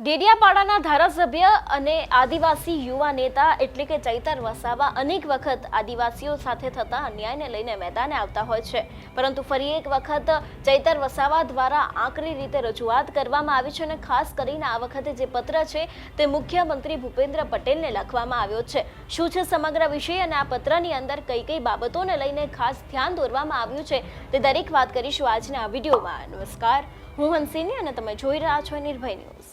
ડેડિયાપાડાના ધારાસભ્ય અને આદિવાસી યુવા નેતા એટલે કે ચૈતર વસાવા અનેક વખત આદિવાસીઓ સાથે થતા અન્યાયને લઈને મેદાને આવતા હોય છે, પરંતુ ફરી એક વખત ચૈતર વસાવા દ્વારા આકરી રીતે રજૂઆત કરવામાં આવી છે અને ખાસ કરીને આ વખતે જે પત્ર છે તે મુખ્યમંત્રી ભૂપેન્દ્ર પટેલને લખવામાં આવ્યો છે। શું છે સમગ્ર વિષય અને આ પત્રની અંદર કઈ કઈ બાબતોને લઈને ખાસ ધ્યાન દોરવામાં આવ્યું છે તે દરેક વાત કરીશું આજના આ વિડીયોમાં। નમસ્કાર, હું હંસિની અને તમે જોઈ રહ્યા છો નિર્ભય ન્યૂઝ।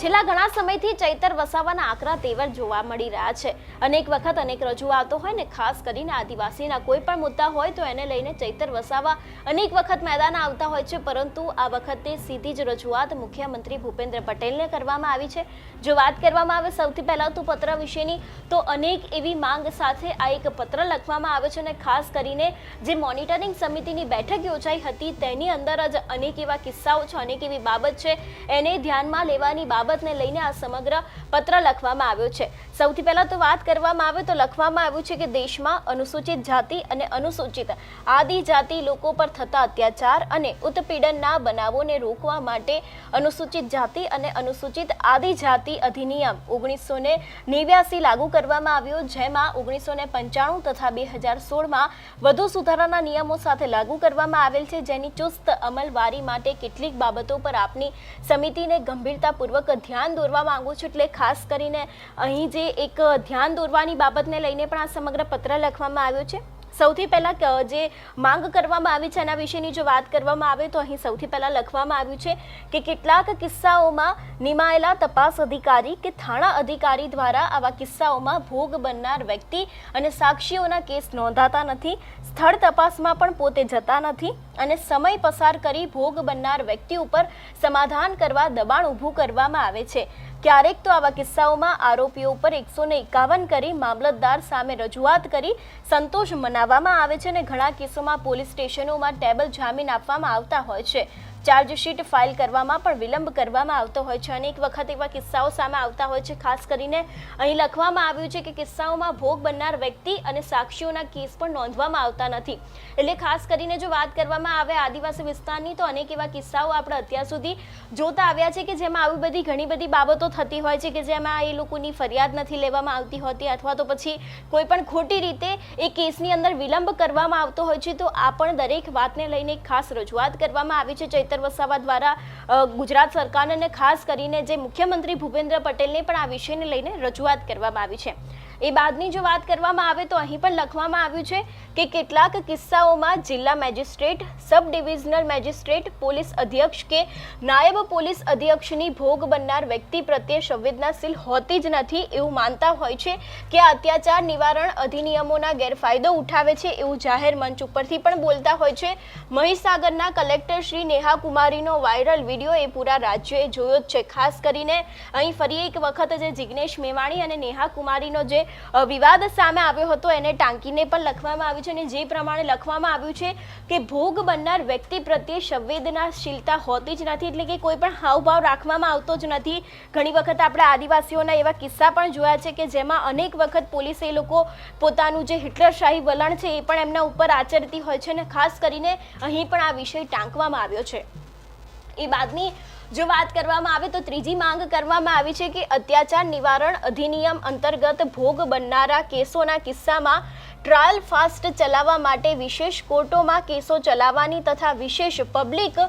છેલ્લા ઘણા સમયથી ચૈતર વસાવાના આકરા તેવર જોવા મળી રહ્યા છે। અનેક વખત અનેક રજૂઆતો હોય ને ખાસ કરીને આદિવાસીના કોઈ પણ મુદ્દા હોય તો એને લઈને ચૈતર વસાવા અનેક વખત મેદાને આવતા હોય છે, પરંતુ આ વખતે સીધી જ રજૂઆત મુખ્યમંત્રી ભૂપેન્દ્ર પટેલને કરવામાં આવી છે। જો વાત કરવામાં આવે સૌથી પહેલા તો પત્ર વિશેની, તો અનેક એવી માંગ સાથે આ એક પત્ર લખવામાં આવે છે અને ખાસ કરીને જે મોનિટરિંગ સમિતિની બેઠક યોજાઈ હતી તેની અંદર જ અનેક એવા કિસ્સાઓ છે, અનેક એવી બાબત છે એને ધ્યાનમાં લેવાની બાબતને લઈને આ સમગ્ર પત્ર લખવામાં આવ્યો છે। સૌથી પહેલા તો વાત કરવામાં આવે તો લખવામાં આવ્યું છે કે દેશમાં અનુસૂચિત જાતિ અને અનુસૂચિત આદિજાતિ લોકો પર થતા અત્યાચાર અને ઉત્પીડનના બનાવોને રોકવા માટે અનુસૂચિત જાતિ અને અનુસૂચિત આદિજાતિ અધિનિયમ 1989 લાગુ કરવામાં આવ્યો, જેમાં 1995 તથા 2016માં વધુ સુધારાના નિયમો સાથે લાગુ કરવામાં આવેલ છે, જેની ચુસ્ત અમલવારી માટે કેટલીક બાબતો પર આપની સમિતિને ગંભીરતાપૂર્વક ધ્યાન દોરવા માંગુ છું। એટલે ખાસ કરીને અહીં જે એક ધ્યાન દોરવાની બાબતને લઈને પણ આ સમગ્ર પત્ર લખવામાં આવ્યો છે। સૌથી પહેલા જે માંગ કરવામાં આવી છે એના વિશેની જો વાત કરવામાં આવે તો અહીં સૌથી પહેલા લખવામાં આવ્યું છે કે કેટલાક કિસ્સાઓમાં નિમાયેલા તપાસ અધિકારી કે થાણા અધિકારી દ્વારા આવા કિસ્સાઓમાં ભોગ બનનાર વ્યક્તિ અને સાક્ષીઓના કેસ નોંધાતા નથી, સ્થળ તપાસમાં પણ પોતે જતા નથી અને સમય પસાર કરી ભોગ બનનાર વ્યક્તિ ઉપર સમાધાન કરવા દબાણ ઊભું કરવામાં આવે છે। ક્યારેક તો આવા કિસ્સાઓમાં આરોપીઓ ઉપર 151 કરી મામલતદાર સામે રજૂઆત કરી સંતોષ મનાવવામાં આવે છે અને ઘણા કેસોમાં પોલીસ સ્ટેશનોમાં ટેબલ જામીન આપવામાં આવતા હોય છે। ચાર્જશીટ ફાઇલ કરવામાં પણ વિલંબ કરવામાં આવતો હોય છે। અનેક વખત એવા કિસ્સાઓ સામે આવતા હોય છે। ખાસ કરીને અહીં લખવામાં આવ્યું છે કે કિસ્સાઓમાં ભોગ બનનાર વ્યક્તિ અને સાક્ષીઓના કેસ પણ નોંધવામાં આવતા નથી। એટલે ખાસ કરીને જો વાત કરવામાં આવે આદિવાસી વિસ્તારની, તો અનેક એવા કિસ્સાઓ આપણે અત્યાર સુધી જોતા આવ્યા છે કે જેમાં આવી બધી ઘણી બધી બાબતો થતી હોય છે કે જેમાં એ લોકોની ફરિયાદ નથી લેવામાં આવતી હોતી, અથવા તો પછી કોઈ પણ ખોટી રીતે એ કેસની અંદર વિલંબ કરવામાં આવતો હોય છે। તો આ પણ દરેક વાતને લઈને ખાસ રજૂઆત કરવામાં આવી છે ચૈતર વસાવા દ્વારા ગુજરાત સરકારને અને ખાસ કરીને જે મુખ્યમંત્રી ભૂપેન્દ્ર પટેલને પણ આ વિષયને લઈને રજૂઆત કરવામાં આવી છે। એ બાદની જો વાત કરવામાં આવે તો અહીં પણ લખવામાં આવ્યું છે કે કેટલાક કિસ્સાઓમાં જિલ્લા magistrate, sub divisional magistrate, police અધ્યક્ષ કે નાયબ પોલીસ અધ્યક્ષની ભોગ બનનાર વ્યક્તિ પ્રત્યે સંવેદનાશીલ હોતી જ નથી એવું માનતા હોય છે કે આ અત્યાચાર નિવારણ અધિનિયમોના ગેરફાયદો ઉઠાવે છે એવું જાહેર મંચ ઉપરથી પણ બોલતા હોય છે। મહીસાગરના કલેક્ટર શ્રી નેહા કુમારીનો વાયરલ વિડીયો એ પૂરા રાજ્યએ જોયો જ છે। ખાસ કરીને અહીં ફરી એક વખત જે જિગ્નેશ મેવાણી અને નેહા કુમારીનો જે વિવાદ સામે આવ્યો હતો એને ટાંકીને પણ લખવામાં આવ્યું છે અને જે પ્રમાણે લખવામાં આવ્યું છે કે ભોગ બનનાર વ્યક્તિ પ્રત્યે સંવેદનાશીલતા હોતી જ નથી, એટલે કે કોઈ પણ હાવભાવ રાખવામાં આવતો જ નથી। ઘણી વખત આપણે આદિવાસીઓના એવા કિસ્સા પણ જોયા છે કે જેમાં અનેક વખત પોલીસે એ લોકો પોતાનું જે હિટલરશાહી વલણ છે એ પણ એમના ઉપર આચરતી હોય છે અને ખાસ કરીને અહીં પણ આ વિષય ટાંકવામાં આવ્યો છે। એ બાદની જો વાત કરવામાં આવે તો ત્રીજી માંગ કરવામાં આવી છે કે અત્યાચાર નિવારણ અધિનિયમ અંતર્ગત ભોગ બનનારા કેસોના કિસ્સામાં ટ્રાયલ ફાસ્ટ ચલાવવા માટે વિશેષ કોર્ટોમાં કેસો ચલાવવાની તથા વિશેષ પબ્લિક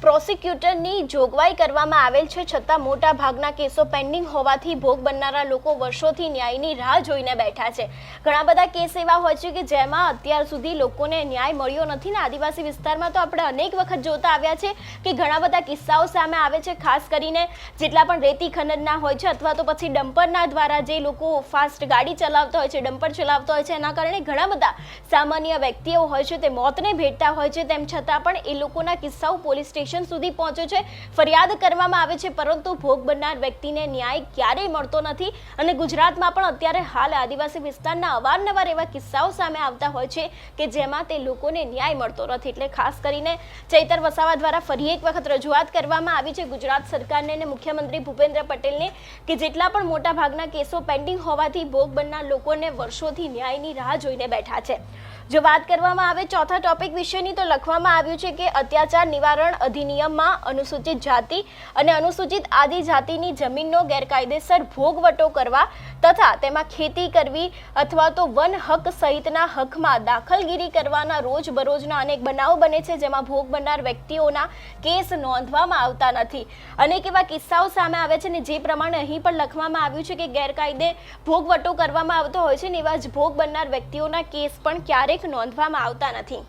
પ્રોસિક્યુટરની જોગવાઈ કરવામાં આવેલ છે, છતાં મોટા ભાગના કેસો પેન્ડિંગ હોવાથી ભોગ બનનારા લોકો વર્ષોથી ન્યાયની રાહ જોઈને બેઠા છે। ઘણા બધા કેસ એવા હોય છે કે જેમાં અત્યાર સુધી લોકોને ન્યાય મળ્યો નથી ને આદિવાસી વિસ્તારમાં તો આપણે અનેક વખત જોતા આવ્યા છે કે ઘણા બધા કિસ્સાઓ સામે આવે છે। ખાસ કરીને જેટલા પણ રેતી ખનનના હોય છે અથવા તો પછી ડમ્પરના દ્વારા જે લોકો ફાસ્ટ ગાડી ચલાવતા હોય છે, ડમ્પર ચલાવતા હોય છે, એના કારણે ઘણા બધા સામાન્ય વ્યક્તિઓ હોય છે તે મોતને ભેટતા હોય છે। તેમ છતાં પણ એ લોકોના કિસ્સાઓ પોલીસ સુધી પહોંચે છે, ફરિયાદ કરવામાં આવે છે, પરંતુ ભોગ બનનાર વ્યક્તિને ન્યાય ક્યારેય મળતો નથી। અને ગુજરાતમાં પણ અત્યારે હાલ આદિવાસી વિસ્તારના અવારનવાર એવા કિસ્સાઓ સામે આવતા હોય છે કે જેમાં તે લોકોને ન્યાય મળતો નથી। એટલે ખાસ કરીને ચૈતર વસાવા દ્વારા ફરી એક વખત રજૂઆત કરવામાં આવી છે ગુજરાત સરકારને અને મુખ્યમંત્રી ભૂપેન્દ્ર પટેલને કે જેટલા પણ મોટા ભાગના કેસો પેન્ડિંગ હોવાથી ભોગ બનનાર લોકોને વર્ષોથી ન્યાયની રાહ જોઈને બેઠા છે। જો વાત કરવામાં આવે ચોથા ટોપિક વિશેની તો લખવામાં આવ્યું છે કે અત્યાચાર નિવારણ અધિનિયમમાં અનુસૂચિત જાતિ અને અનુસૂચિત આદિજાતિની જમીનનો ગેરકાયદેસર ભોગવટો કરવા તથા તેમાં ખેતી કરવી અથવા તો વન હક સહિતના હકમાં દાખલગીરી કરવાના રોજબરોજના અનેક બનાવો બને છે, જેમાં ભોગ બનનાર વ્યક્તિઓના કેસ નોંધવામાં આવતા નથી. અનેક એવા કિસ્સાઓ સામે આવે છે ને જે પ્રમાણે અહીં પણ લખવામાં આવ્યું છે કે ગેરકાયદે ભોગવટો કરવામાં આવતો હોય છે ને એવા જ ભોગ બનનાર વ્યક્તિઓના કેસ પણ ક્યારેક નોંધવામાં આવતા નથી.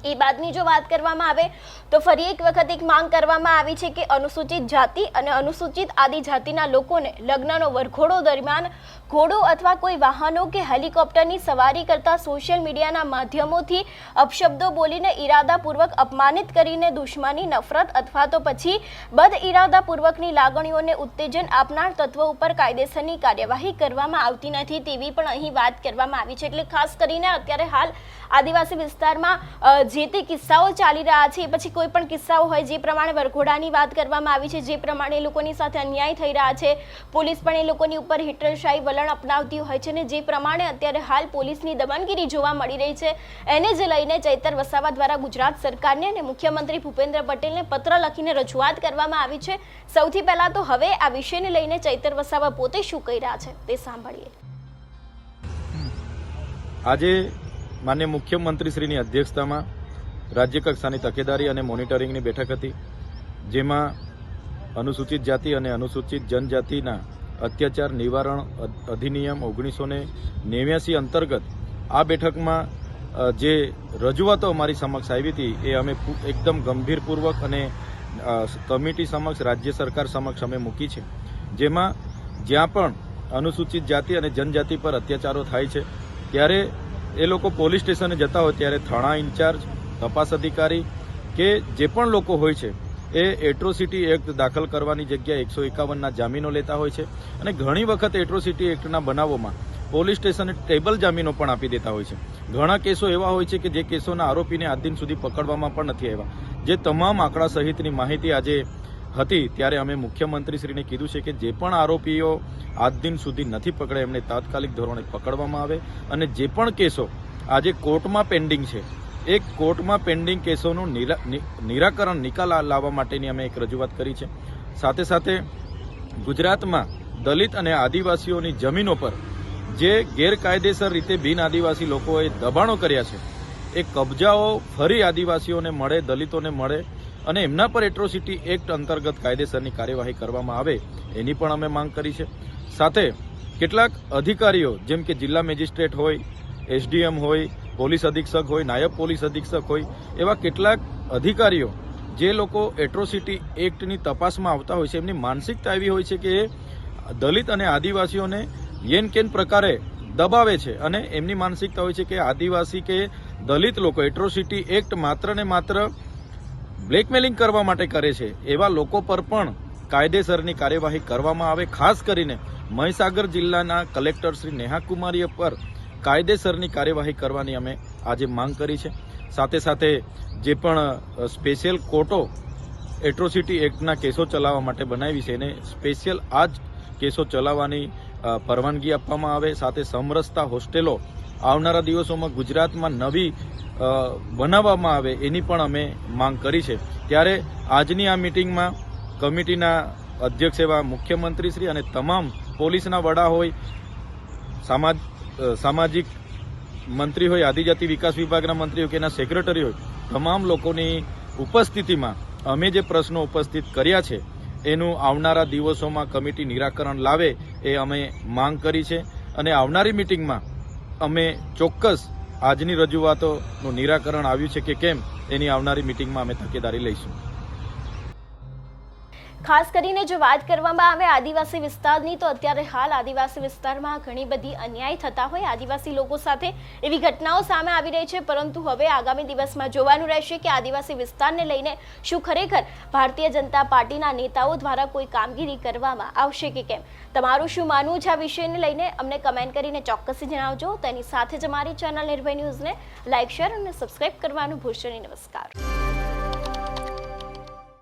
એ બાદની જો વાત કરવામાં આવે તો ફરી એક વખત એક માંગ કરવામાં આવી છે કે અનુસૂચિત જાતિ અને અનુસૂચિત આદિજાતિના લોકોને લગ્નનો વરઘોડો દરમિયાન ઘોડો અથવા કોઈ વાહનો કે હેલિકોપ્ટરની સવારી કરતા સોશિયલ મીડિયાના માધ્યમોથી અપશબ્દો બોલીને ઈરાદાપૂર્વક અપમાનિત કરીને દુશ્મની, નફરત અથવા તો પછી બદ ઈરાદાપૂર્વકની લાગણીઓને ઉત્તેજન આપનાર તત્વો ઉપર કાયદેસરની કાર્યવાહી કરવામાં આવતી નથી તેવી પણ અહીં વાત કરવામાં આવી છે. એટલે ખાસ કરીને અત્યારે હાલ આદિવાસી વિસ્તારમાં જે તે કિસ્સાઓ ચાલી રહ્યા છે, પછી કોઈ પણ કિસ્સાઓ હોય જે પ્રમાણે વરઘોડાની વાત કરવામાં આવી છે, જે પ્રમાણે એ લોકોની સાથે અન્યાય થઈ રહ્યા છે, પોલીસ પણ એ લોકોની ઉપર હિટલરશાહી વલણ અપનાવતી હોય છે ને જે પ્રમાણે અત્યારે હાલ પોલીસની દમનગીરી જોવા મળી રહી છે, એને જ લઈને ચૈતર વસાવા દ્વારા ગુજરાત સરકારને અને મુખ્યમંત્રી ભૂપેન્દ્ર પટેલને પત્ર લખીને રજૂઆત કરવામાં આવી છે. સૌથી પહેલા તો હવે આ વિષયને લઈને ચૈતર વસાવા પોતે શું કહી રહ્યા છે તે સાંભળીએ. આજે માન્ય મુખ્યમંત્રીશ્રીની અધ્યક્ષતામાં રાજ્ય કક્ષાની તકેદારી અને મોનિટરિંગની બેઠક હતી, જેમાં અનુસૂચિત જાતિ અને અનુસૂચિત જનજાતિના અત્યાચાર નિવારણ અધિનિયમ 1989 અંતર્ગત આ બેઠકમાં જે રજૂઆતો અમારી સમક્ષ આવી હતી એ અમે એકદમ ગંભીરપૂર્વક અને કમિટી સમક્ષ, રાજ્ય સરકાર સમક્ષ અમે મૂકી છે. જેમાં જ્યાં પણ અનુસૂચિત જાતિ અને જનજાતિ પર અત્યાચારો થાય છે ત્યારે એ લોકો પોલીસ સ્ટેશને જતા હોય ત્યારે થાણા ઇન્ચાર્જ, તપાસ અધિકારી કે જે પણ લોકો હોય છે એ એટ્રોસિટી એક્ટ દાખલ કરવાની જગ્યાએ 151ના જામીનો લેતા હોય છે અને ઘણી વખત એટ્રોસિટી એક્ટના બનાવોમાં પોલીસ સ્ટેશને ટેબલ જામીનો પણ આપી દેતા હોય છે. ઘણા કેસો એવા હોય છે કે જે કેસોના આરોપીને આજ દિન સુધી પકડવામાં પણ નથી આવ્યા. જે તમામ આંકડા સહિતની માહિતી આજે હતી ત્યારે અમે મુખ્યમંત્રીશ્રીને કીધું છે કે જે પણ આરોપીઓ આજ દિન સુધી નથી પકડે એમને તાત્કાલિક ધોરણે પકડવામાં આવે અને જે પણ કેસો આજે કોર્ટમાં પેન્ડિંગ છે એ કોર્ટમાં પેન્ડિંગ કેસોનું નિરાકરણ, નિકાલ લાવવા માટેની અમે એક રજૂઆત કરી છે. સાથે સાથે ગુજરાતમાં દલિત અને આદિવાસીઓની જમીનો પર જે ગેરકાયદેસર રીતે બિન આદિવાસી લોકોએ દબાણો કર્યા છે એ કબજાઓ ફરી આદિવાસીઓને મળે, દલિતોને મળે અને એમના પર એટ્રોસિટી એક્ટ અંતર્ગત કાયદેસરની કાર્યવાહી કરવામાં આવે એની પણ અમે માંગ કરી છે. સાથે કેટલાક અધિકારીઓ જેમ કે જિલ્લા મેજિસ્ટ્રેટ હોય, એસડીએમ હોય, પોલીસ અધિક્ષક હોય, નાયબ પોલીસ અધિક્ષક હોય, એવા કેટલાક અધિકારીઓ જે લોકો એટ્રોસિટી એક્ટની તપાસમાં આવતા હોય છે એમની માનસિકતા એવી હોય છે કે એ દલિત અને આદિવાસીઓને યેન કેન પ્રકારે દબાવે છે અને એમની માનસિકતા હોય છે કે આદિવાસી કે દલિત લોકો એટ્રોસિટી એક્ટ માત્ર ને માત્ર બ્લેકમેલિંગ કરવા માટે કરે છે. એવા લોકો પર પણ કાયદેસરની કાર્યવાહી કરવામાં આવે. ખાસ કરીને મહીસાગર જિલ્લાના કલેક્ટર શ્રી નેહા કુમારી પર કાયદેસરની કાર્યવાહી કરવાની અમે આજે માંગ કરી છે. સાથે સાથે જે પણ સ્પેશિયલ કોર્ટો એટ્રોસિટી એક્ટના કેસો ચલાવવા માટે બનાવી છે એને સ્પેશિયલ આ જ કેસો ચલાવવાની પરવાનગી આપવામાં આવે. સાથે સમરસતા હોસ્ટેલો આવનારા દિવસોમાં ગુજરાતમાં નવી બનાવવામાં આવે એની પણ અમે માંગ કરી છે. ત્યારે આજની આ મિટિંગમાં કમિટીના અધ્યક્ષ એવા મુખ્યમંત્રીશ્રી અને તમામ પોલીસના વડા હોય, સામાજિક મંત્રી હોય, આદિજાતિ વિકાસ વિભાગના મંત્રી હોય કે એના સેક્રેટરી હોય, તમામ લોકોની ઉપસ્થિતિમાં અમે જે પ્રશ્નો ઉપસ્થિત કર્યા છે એનું આવનારા દિવસોમાં કમિટી નિરાકરણ લાવે એ અમે માંગ કરી છે અને આવનારી મિટિંગમાં અમે ચોક્કસ આજની રજૂઆતોનું નિરાકરણ આવ્યું છે કે કેમ એની આવનારી મિટિંગમાં અમે તકેદારી લઈશું. ખાસ કરીને જો વાત કરવામાં આવે આદિવાસી વિસ્તારની તો અત્યારે હાલ આદિવાસી વિસ્તારમાં ઘણી બધી અન્યાય થતા હોય, આદિવાસી લોકો સાથે એવી ઘટનાઓ સામે આવી રહી છે. પરંતુ હવે આગામી દિવસમાં જોવાનું રહેશે કે આદિવાસી વિસ્તારને લઈને શું ખરેખર ભારતીય જનતા પાર્ટીના નેતાઓ દ્વારા કોઈ કામગીરી કરવામાં આવશે કે કેમ. તમારું શું માનવું છે આ વિષયને લઈને અમને કમેન્ટ કરીને ચોક્કસથી જણાવજો. તેની સાથે જ અમારી ચેનલ નિર્ભય ન્યૂઝને લાઇક, શેર અને સબસ્ક્રાઇબ કરવાનું ભૂલશો નહીં. નમસ્કાર.